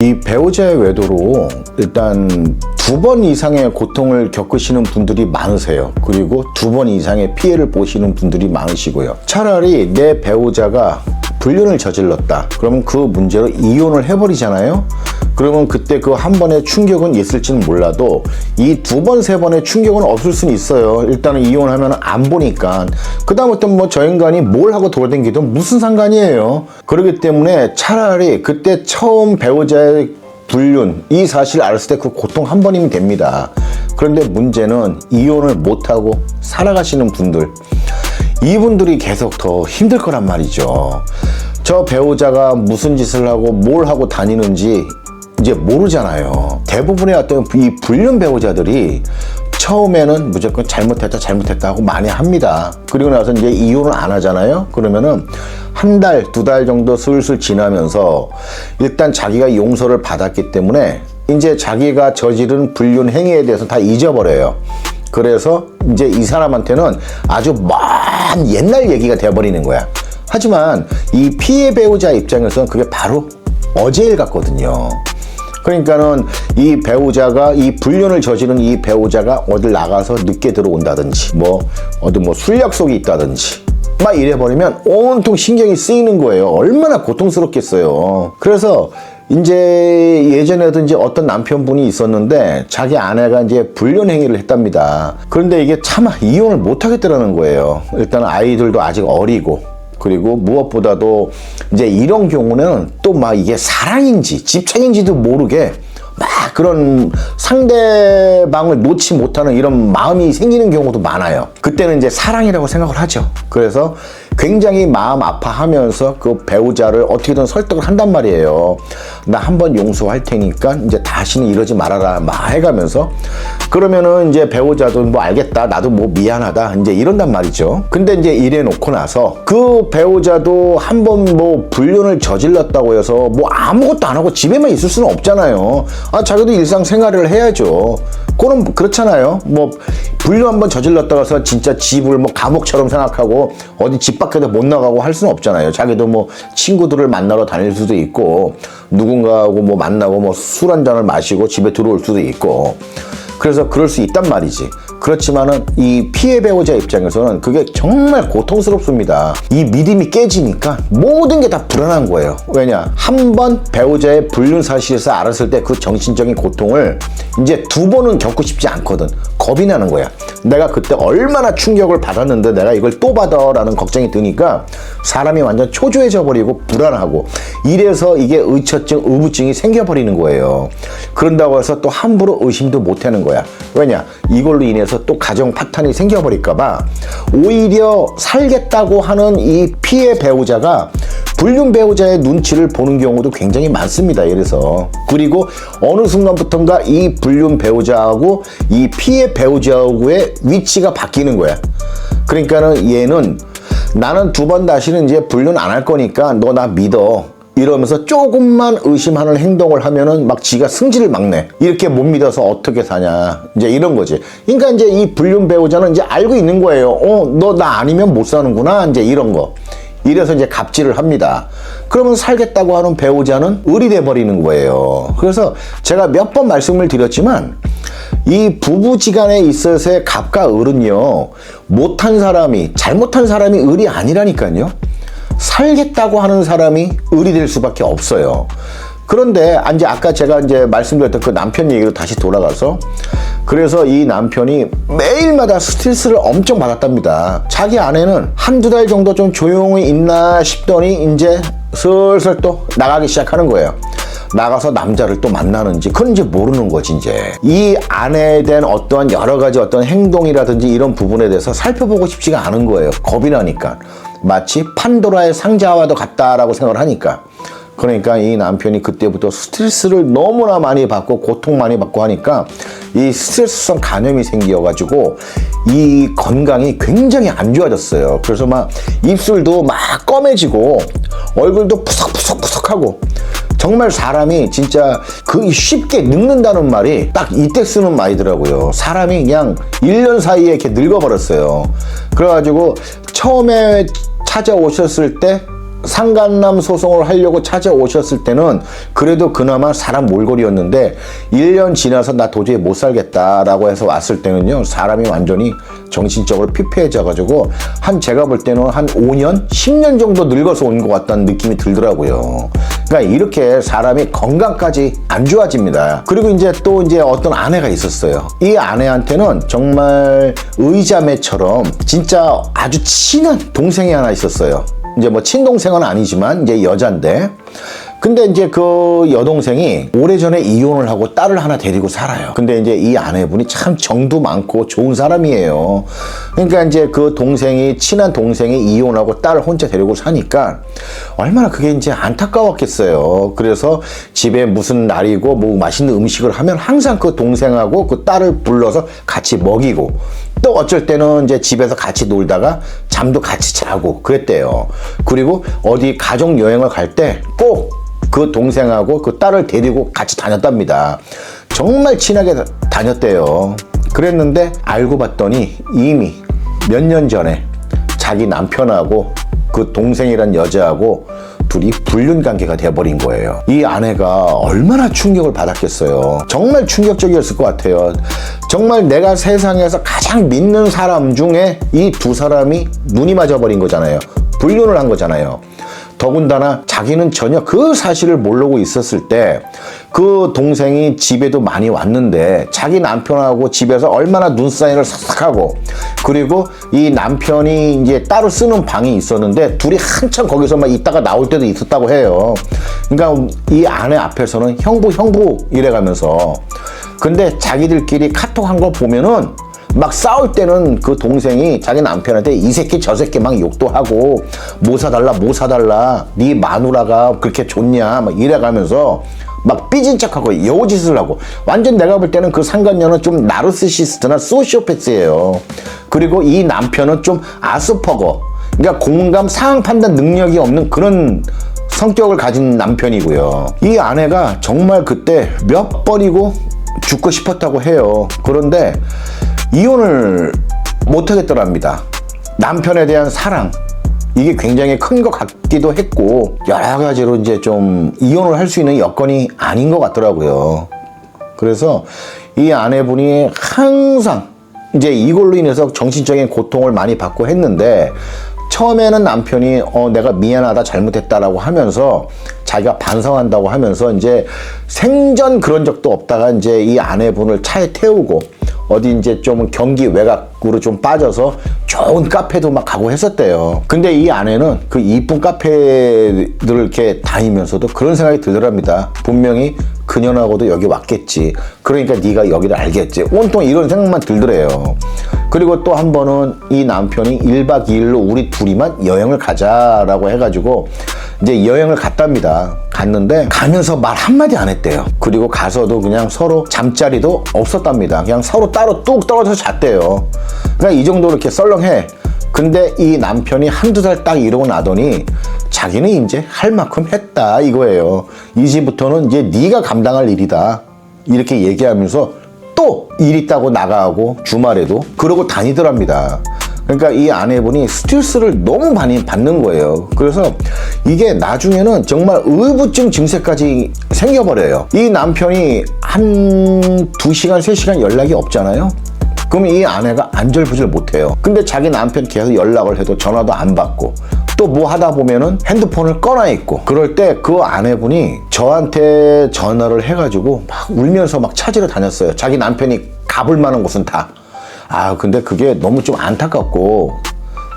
이 배우자의 외도로 일단 2번 이상의 고통을 겪으시는 분들이 많으세요. 그리고 2번 이상의 피해를 보시는 분들이 많으시고요. 차라리 내 배우자가 불륜을 저질렀다. 그러면 그 문제로 이혼을 해버리잖아요. 그러면 그때 그 한 번의 충격은 있을지는 몰라도 이 2번, 3번의 충격은 없을 수는 있어요. 일단은 이혼하면 안 보니까. 그다음부터 뭐 저 인간이 뭘 하고 돌아다니든 무슨 상관이에요. 그렇기 때문에 차라리 그때 처음 배우자의 불륜, 이 사실을 알았을 때 그 고통 한 번이면 됩니다. 그런데 문제는 이혼을 못하고 살아가시는 분들, 이분들이 계속 더 힘들 거란 말이죠. 저 배우자가 무슨 짓을 하고 뭘 하고 다니는지 이제 모르잖아요. 대부분의 어떤 이 불륜 배우자들이 처음에는 무조건 잘못했다 하고 많이 합니다. 그리고 나서 이제 이혼을 안 하잖아요. 그러면은 한 달, 2달 정도 슬슬 지나면서 일단 자기가 용서를 받았기 때문에 이제 자기가 저지른 불륜 행위에 대해서 다 잊어버려요. 그래서 이제 이 사람한테는 아주 먼 옛날 얘기가 돼버리는 거야. 하지만 이 피해 배우자 입장에서는 그게 바로 어제 일 같거든요. 그러니까는 이 배우자가, 이 불륜을 저지른 이 배우자가 어딜 나가서 늦게 들어온다든지, 어디 술 약속이 있다든지, 막 이래버리면 온통 신경이 쓰이는 거예요. 얼마나 고통스럽겠어요. 그래서 이제 예전에도 이제 어떤 남편분이 있었는데 자기 아내가 이제 불륜 행위를 했답니다. 그런데 이게 차마 이혼을 못 하겠더라는 거예요. 일단 아이들도 아직 어리고, 그리고 무엇보다도 이제 이런 경우는 또 막 이게 사랑인지 집착인지도 모르게 막 그런 상대방을 놓지 못하는 이런 마음이 생기는 경우도 많아요. 그때는 이제 사랑이라고 생각을 하죠. 그래서 굉장히 마음 아파하면서 그 배우자를 어떻게든 설득을 한단 말이에요. 나 한번 용서할 테니까 이제 다시는 이러지 말아라 막 해가면서, 그러면은 이제 배우자도 뭐 알겠다, 나도 뭐 미안하다 이제 이런단 말이죠. 근데 이제 이래 놓고 나서 그 배우자도 한번 뭐 불륜을 저질렀다고 해서 뭐 아무것도 안 하고 집에만 있을 수는 없잖아요. 자기도 일상생활을 해야죠. 그건 그렇잖아요. 뭐 불륜 한번 저질렀다고 해서 진짜 집을 뭐 감옥처럼 생각하고 어디 집 밖에도 못 나가고 할 수는 없잖아요. 자기도 뭐 친구들을 만나러 다닐 수도 있고, 누군가하고 뭐 만나고 뭐 술 한 잔을 마시고 집에 들어올 수도 있고, 그래서 그럴 수 있단 말이지. 그렇지만은 이 피해 배우자 입장에서는 그게 정말 고통스럽습니다. 이 믿음이 깨지니까 모든 게 다 불안한 거예요. 왜냐? 한 번 배우자의 불륜 사실에서 알았을 때 그 정신적인 고통을 이제 2번은 겪고 싶지 않거든. 겁이 나는 거야. 내가 그때 얼마나 충격을 받았는데 내가 이걸 또 받아라는 걱정이 드니까 사람이 완전 초조해져 버리고 불안하고, 이래서 이게 의처증, 의무증이 생겨버리는 거예요. 그런다고 해서 또 함부로 의심도 못 하는 거야. 왜냐? 이걸로 인해서 또 가정 파탄이 생겨버릴까봐 오히려 살겠다고 하는 이 피해 배우자가 불륜 배우자의 눈치를 보는 경우도 굉장히 많습니다. 이래서. 그리고 어느 순간부터인가 이 불륜 배우자하고 이 피해 배우자하고의 위치가 바뀌는 거야. 그러니까는 얘는 나는 2번 다시는 이제 불륜 안 할 거니까 너 나 믿어, 이러면서 조금만 의심하는 행동을 하면은 막 지가 승질을 막 내. 이렇게 못 믿어서 어떻게 사냐. 이제 이런 거지. 그러니까 이제 이 불륜 배우자는 이제 알고 있는 거예요. 너 나 아니면 못 사는구나. 이제 이런 거. 이래서 이제 갑질을 합니다. 그러면 살겠다고 하는 배우자는 을이 돼버리는 거예요. 그래서 제가 몇 번 말씀을 드렸지만 이 부부지간에 있어서의 갑과 을은요, 못한 사람이, 잘못한 사람이 을이 아니라니까요. 살겠다고 하는 사람이 을이 될 수밖에 없어요. 그런데 이제 아까 제가 이제 말씀드렸던 그 남편 얘기로 다시 돌아가서, 그래서 이 남편이 매일마다 스트레스를 엄청 받았답니다. 자기 아내는 1-2달 정도 좀 조용히 있나 싶더니 이제 슬슬 또 나가기 시작하는 거예요. 나가서 남자를 또 만나는지 그건 이제 모르는 거지. 이제 이 아내에 대한 어떠한 여러 가지 어떤 행동이라든지 이런 부분에 대해서 살펴보고 싶지가 않은 거예요. 겁이 나니까. 마치 판도라의 상자와도 같다라고 생각을 하니까. 그러니까 이 남편이 그때부터 스트레스를 너무나 많이 받고 고통 많이 받고 하니까 이 스트레스성 간염이 생겨가지고 이 건강이 굉장히 안 좋아졌어요. 그래서 막 입술도 막 검해지고 얼굴도 푸석푸석푸석하고, 정말 사람이 진짜 그 쉽게 늙는다는 말이 딱 이때 쓰는 말이더라고요. 사람이 그냥 1년 사이에 이렇게 늙어버렸어요. 그래가지고 처음에 찾아오셨을 때 상간남 소송을 하려고 찾아오셨을 때는 그래도 그나마 사람 몰골이었는데 1년 지나서 나 도저히 못 살겠다라고 해서 왔을 때는요, 사람이 완전히 정신적으로 피폐해져가지고 제가 볼 때는 한 5년, 10년 정도 늙어서 온 것 같다는 느낌이 들더라고요. 그러니까 이렇게 사람이 건강까지 안 좋아집니다. 그리고 이제 또 어떤 아내가 있었어요. 이 아내한테는 정말 의자매처럼 진짜 아주 친한 동생이 하나 있었어요. 이제 뭐 친동생은 아니지만 이제 여잔데, 근데 이제 그 여동생이 오래전에 이혼을 하고 딸을 하나 데리고 살아요. 근데 이제 이 아내분이 참 정도 많고 좋은 사람이에요. 그러니까 이제 그 친한 동생이 이혼하고 딸을 혼자 데리고 사니까 얼마나 그게 이제 안타까웠겠어요. 그래서 집에 무슨 날이고 뭐 맛있는 음식을 하면 항상 그 동생하고 그 딸을 불러서 같이 먹이고, 또 어쩔 때는 이제 집에서 같이 놀다가 잠도 같이 자고 그랬대요. 그리고 어디 가족 여행을 갈 때 꼭 그 동생하고 그 딸을 데리고 같이 다녔답니다. 정말 친하게 다녔대요. 그랬는데 알고 봤더니 이미 몇 년 전에 자기 남편하고 그 동생이란 여자하고 둘이 불륜 관계가 돼버린 거예요. 이 아내가 얼마나 충격을 받았겠어요. 정말 충격적이었을 것 같아요. 정말 내가 세상에서 가장 믿는 사람 중에 이 두 사람이 눈이 맞아버린 거잖아요. 불륜을 한 거잖아요. 더군다나 자기는 전혀 그 사실을 모르고 있었을 때 그 동생이 집에도 많이 왔는데 자기 남편하고 집에서 얼마나 눈사이를 싹싹하고, 그리고 이 남편이 이제 따로 쓰는 방이 있었는데 둘이 한참 거기서 막 있다가 나올 때도 있었다고 해요. 그러니까 이 아내 앞에서는 형부 이래가면서, 근데 자기들끼리 카톡 한 거 보면은 막 싸울 때는 그 동생이 자기 남편한테 이 새끼 저 새끼 막 욕도 하고 뭐 사달라 네 마누라가 그렇게 좋냐 막 이래가면서 막 삐진 척하고 여우짓을 하고, 완전 내가 볼 때는 그 상간녀는 좀 나르시시스트나 소시오패스예요. 그리고 이 남편은 좀 아스퍼거, 그러니까 공감 상황 판단 능력이 없는 그런 성격을 가진 남편이고요. 이 아내가 정말 그때 몇 번이고 죽고 싶었다고 해요. 그런데 이혼을 못하겠더랍니다. 남편에 대한 사랑, 이게 굉장히 큰 것 같기도 했고, 여러 가지로 이제 좀 이혼을 할 수 있는 여건이 아닌 것 같더라고요. 그래서 이 아내분이 항상 이제 이걸로 인해서 정신적인 고통을 많이 받고 했는데, 처음에는 남편이 내가 미안하다 잘못했다라고 하면서 자기가 반성한다고 하면서 이제 생전 그런 적도 없다가 이제 이 아내분을 차에 태우고 어디 이제 좀 경기 외곽으로 좀 빠져서 좋은 카페도 막 가고 했었대요. 근데 이 아내는 그 이쁜 카페들을 이렇게 다니면서도 그런 생각이 들더랍니다. 분명히 그년하고도 여기 왔겠지. 그러니까 네가 여기를 알겠지. 온통 이런 생각만 들더래요. 그리고 또 한 번은 이 남편이 1박 2일로 우리 둘이만 여행을 가자라고 해가지고 이제 여행을 갔답니다. 갔는데 가면서 말 한마디 안 했대요. 그리고 가서도 그냥 서로 잠자리도 없었답니다. 그냥 서로 따로 뚝 떨어져서 잤대요. 그러니까 이 정도로 이렇게 썰렁해. 근데 이 남편이 한두 달 딱 이러고 나더니 자기는 이제 할 만큼 했다 이거예요. 이제부터는 이제 네가 감당할 일이다 이렇게 얘기하면서 또 일 있다고 나가고 주말에도 그러고 다니더랍니다. 그러니까 이 아내분이 스트레스를 너무 많이 받는 거예요. 그래서 이게 나중에는 정말 의부증 증세까지 생겨버려요. 이 남편이 한 2시간, 3시간 연락이 없잖아요. 그럼 이 아내가 안절부절 못해요. 근데 자기 남편 계속 연락을 해도 전화도 안 받고 또 뭐 하다 보면은 핸드폰을 꺼놔 있고, 그럴 때 그 아내분이 저한테 전화를 해가지고 막 울면서 막 찾으러 다녔어요. 자기 남편이 가볼 만한 곳은 다. 근데 그게 너무 좀 안타깝고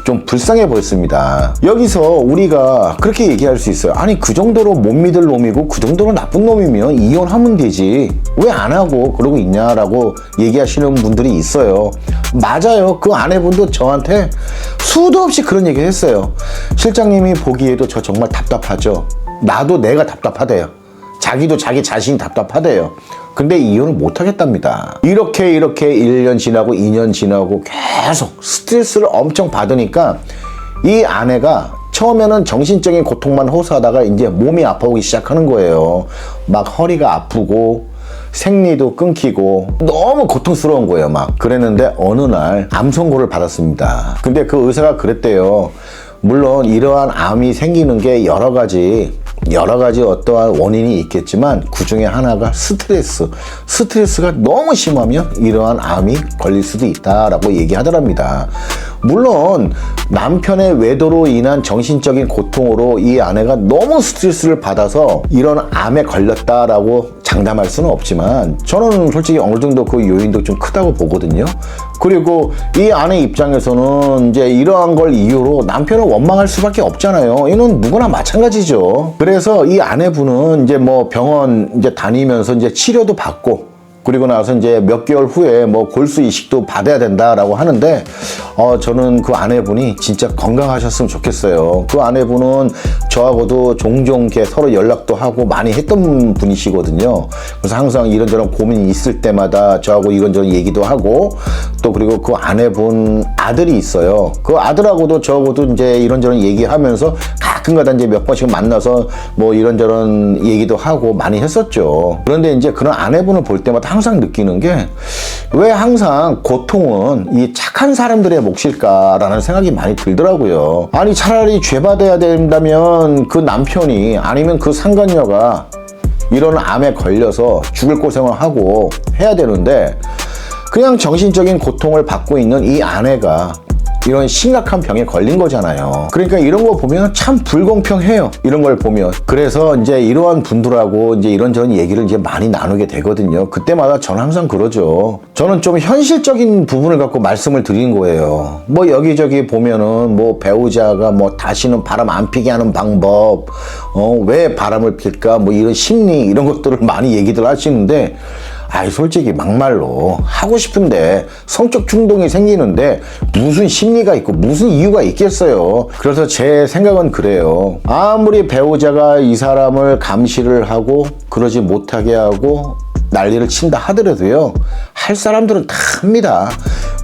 좀 불쌍해 보였습니다. 여기서 우리가 그렇게 얘기할 수 있어요. 아니 그 정도로 못 믿을 놈이고 그 정도로 나쁜 놈이면 이혼하면 되지 왜 안 하고 그러고 있냐라고 얘기하시는 분들이 있어요. 맞아요. 그 아내분도 저한테 수도 없이 그런 얘기 했어요. 실장님이 보기에도 저 정말 답답하죠. 나도 내가 답답하대요. 자기도 자기 자신이 답답하대요. 근데 이혼을 못 하겠답니다. 이렇게 1년 지나고 2년 지나고 계속 스트레스를 엄청 받으니까 이 아내가 처음에는 정신적인 고통만 호소하다가 이제 몸이 아파오기 시작하는 거예요. 막 허리가 아프고 생리도 끊기고 너무 고통스러운 거예요. 막 그랬는데 어느 날 암 선고를 받았습니다. 근데 그 의사가 그랬대요. 물론 이러한 암이 생기는 게 여러 가지 어떠한 원인이 있겠지만 그 중에 하나가 스트레스가 너무 심하면 이러한 암이 걸릴 수도 있다라고 얘기하더랍니다. 물론 남편의 외도로 인한 정신적인 고통으로 이 아내가 너무 스트레스를 받아서 이런 암에 걸렸다라고 장담할 수는 없지만 저는 솔직히 어느 정도 그 요인도 좀 크다고 보거든요. 그리고 이 아내 입장에서는 이제 이러한 걸 이유로 남편을 원망할 수밖에 없잖아요. 이는 누구나 마찬가지죠. 그래서 이 아내분은 이제 뭐 병원 이제 다니면서 이제 치료도 받고 그리고 나서 이제 몇 개월 후에 뭐 골수 이식도 받아야 된다라고 하는데 저는 그 아내분이 진짜 건강하셨으면 좋겠어요. 그 아내분은 저하고도 종종 이렇게 서로 연락도 하고 많이 했던 분이시거든요. 그래서 항상 이런저런 고민이 있을 때마다 저하고 이런저런 얘기도 하고 또 그리고 그 아내분 아들이 있어요. 그 아들하고도 저하고도 이제 이런저런 얘기하면서 가끔가다 이제 몇 번씩 만나서 뭐 이런저런 얘기도 하고 많이 했었죠. 그런데 이제 그런 아내분을 볼 때마다 항상 느끼는 게 왜 항상 고통은 이 착한 사람들의 몫일까라는 생각이 많이 들더라고요. 아니 차라리 죄받아야 된다면 그 남편이 아니면 그 상간녀가 이런 암에 걸려서 죽을 고생을 하고 해야 되는데 그냥 정신적인 고통을 받고 있는 이 아내가 이런 심각한 병에 걸린 거잖아요. 그러니까 이런 거 보면 참 불공평해요. 이런 걸 보면. 그래서 이제 이러한 분들하고 이제 이런저런 얘기를 이제 많이 나누게 되거든요. 그때마다 저는 항상 그러죠. 저는 좀 현실적인 부분을 갖고 말씀을 드리는 거예요. 뭐 여기저기 보면은 뭐 배우자가 뭐 다시는 바람 안 피게 하는 방법, 왜 바람을 필까? 뭐 이런 심리 이런 것들을 많이 얘기들 하시는데 솔직히 막말로 하고 싶은데 성적 충동이 생기는데 무슨 심리가 있고 무슨 이유가 있겠어요. 그래서 제 생각은 그래요. 아무리 배우자가 이 사람을 감시를 하고 그러지 못하게 하고 난리를 친다 하더라도요, 할 사람들은 다 합니다.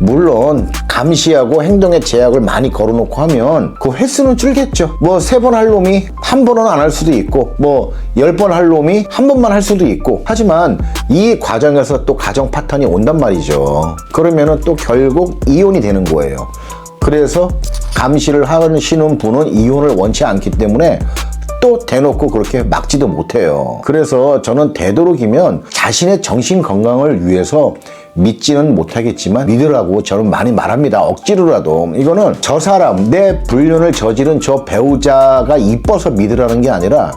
물론 감시하고 행동에 제약을 많이 걸어놓고 하면 그 횟수는 줄겠죠. 뭐 3번 할 놈이 한 번은 안 할 수도 있고 뭐 10번 할 놈이 한 번만 할 수도 있고 하지만 이 과정에서 또 가정 파탄이 온단 말이죠. 그러면은 또 결국 이혼이 되는 거예요. 그래서 감시를 하시는 분은 이혼을 원치 않기 때문에 또 대놓고 그렇게 막지도 못해요. 그래서 저는 되도록이면 자신의 정신 건강을 위해서 믿지는 못하겠지만 믿으라고 저는 많이 말합니다. 억지로라도. 이거는 저 사람, 내 불륜을 저지른 저 배우자가 이뻐서 믿으라는 게 아니라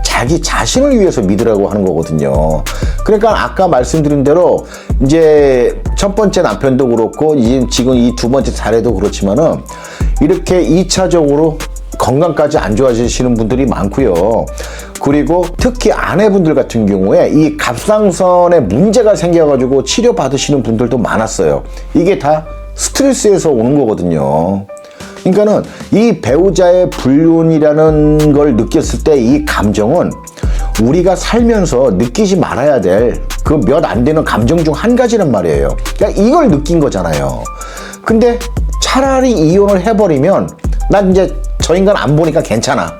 자기 자신을 위해서 믿으라고 하는 거거든요. 그러니까 아까 말씀드린 대로 이제 첫 번째 남편도 그렇고 지금 이 두 번째 사례도 그렇지만은 이렇게 2차적으로 건강까지 안 좋아지시는 분들이 많고요. 그리고 특히 아내분들 같은 경우에 이 갑상선에 문제가 생겨가지고 치료받으시는 분들도 많았어요. 이게 다 스트레스에서 오는 거거든요. 그러니까는 이 배우자의 불륜이라는 걸 느꼈을 때 이 감정은 우리가 살면서 느끼지 말아야 될 그 몇 안 되는 감정 중 한 가지란 말이에요. 그러니까 이걸 느낀 거잖아요. 근데 차라리 이혼을 해버리면 난 이제 저 인간 안 보니까 괜찮아.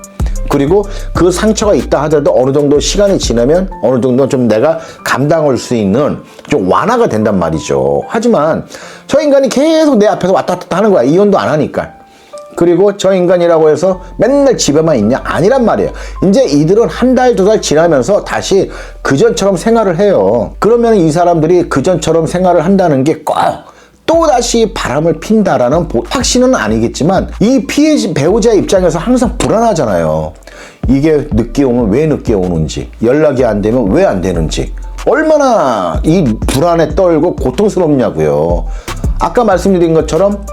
그리고 그 상처가 있다 하더라도 어느 정도 시간이 지나면 어느 정도 좀 내가 감당할 수 있는 좀 완화가 된단 말이죠. 하지만 저 인간이 계속 내 앞에서 왔다 갔다 하는 거야. 이혼도 안 하니까. 그리고 저 인간이라고 해서 맨날 집에만 있냐? 아니란 말이에요. 이제 이들은 한 달, 2달 지나면서 다시 그전처럼 생활을 해요. 그러면 이 사람들이 그전처럼 생활을 한다는 게 꼭 또다시 바람을 핀다라는 확신은 아니겠지만 이 배우자 입장에서 항상 불안하잖아요. 이게 늦게 오면 왜 늦게 오는지, 연락이 안 되면 왜 안 되는지 얼마나 이 불안에 떨고 고통스럽냐고요. 아까 말씀드린 것처럼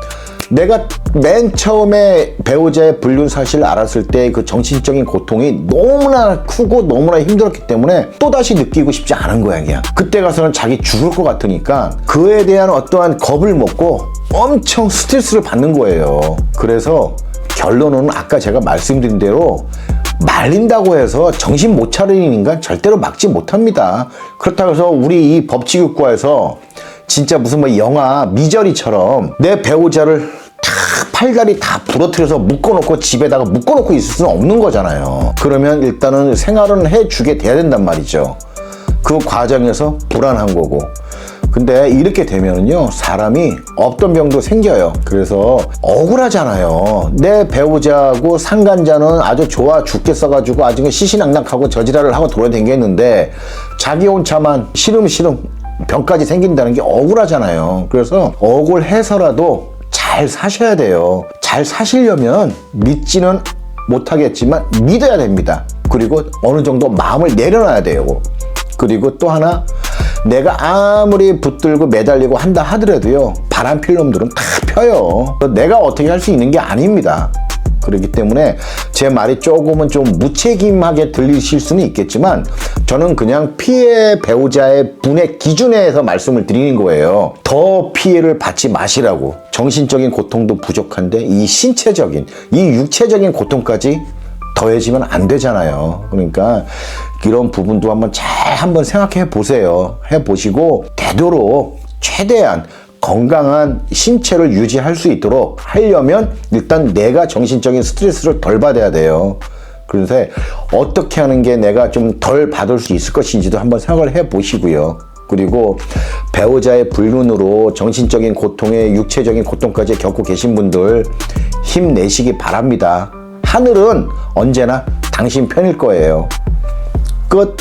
내가 맨 처음에 배우자의 불륜 사실을 알았을 때 그 정신적인 고통이 너무나 크고 너무나 힘들었기 때문에 또다시 느끼고 싶지 않은 거야. 그냥 그때 가서는 자기 죽을 것 같으니까 그에 대한 어떠한 겁을 먹고 엄청 스트레스를 받는 거예요. 그래서 결론은 아까 제가 말씀드린 대로 말린다고 해서 정신 못 차리는 인간 절대로 막지 못합니다. 그렇다고 해서 우리 이 법치국가에서 진짜 무슨 뭐 영화 미저리처럼 내 배우자를 다 팔다리 다 부러뜨려서 묶어놓고 집에다가 묶어놓고 있을 수는 없는 거잖아요. 그러면 일단은 생활은 해주게 돼야 된단 말이죠. 그 과정에서 불안한 거고 근데 이렇게 되면은요, 사람이 없던 병도 생겨요. 그래서 억울하잖아요. 내 배우자하고 상간자는 아주 좋아 죽겠어가지고 아주 시시낙낙하고 저지랄을 하고 돌아다니겠는데 자기 혼자만 시름시름 병까지 생긴다는 게 억울하잖아요. 그래서 억울해서라도 잘 사셔야 돼요. 잘 사시려면 믿지는 못하겠지만 믿어야 됩니다. 그리고 어느 정도 마음을 내려놔야 돼요. 그리고 또 하나, 내가 아무리 붙들고 매달리고 한다 하더라도요, 바람 필 놈들은 다 펴요. 내가 어떻게 할 수 있는 게 아닙니다. 그렇기 때문에 제 말이 조금은 좀 무책임하게 들리실 수는 있겠지만 저는 그냥 피해 배우자의 분의 기준에서 말씀을 드리는 거예요. 더 피해를 받지 마시라고. 정신적인 고통도 부족한데 이 신체적인, 이 육체적인 고통까지 더해지면 안 되잖아요. 그러니까 이런 부분도 한번 생각해 보세요. 해 보시고 되도록 최대한 건강한 신체를 유지할 수 있도록 하려면 일단 내가 정신적인 스트레스를 덜 받아야 돼요. 그래서 어떻게 하는 게 내가 좀 덜 받을 수 있을 것인지도 한번 생각을 해 보시고요. 그리고 배우자의 불륜으로 정신적인 고통에 육체적인 고통까지 겪고 계신 분들 힘내시기 바랍니다. 하늘은 언제나 당신 편일 거예요. 끝.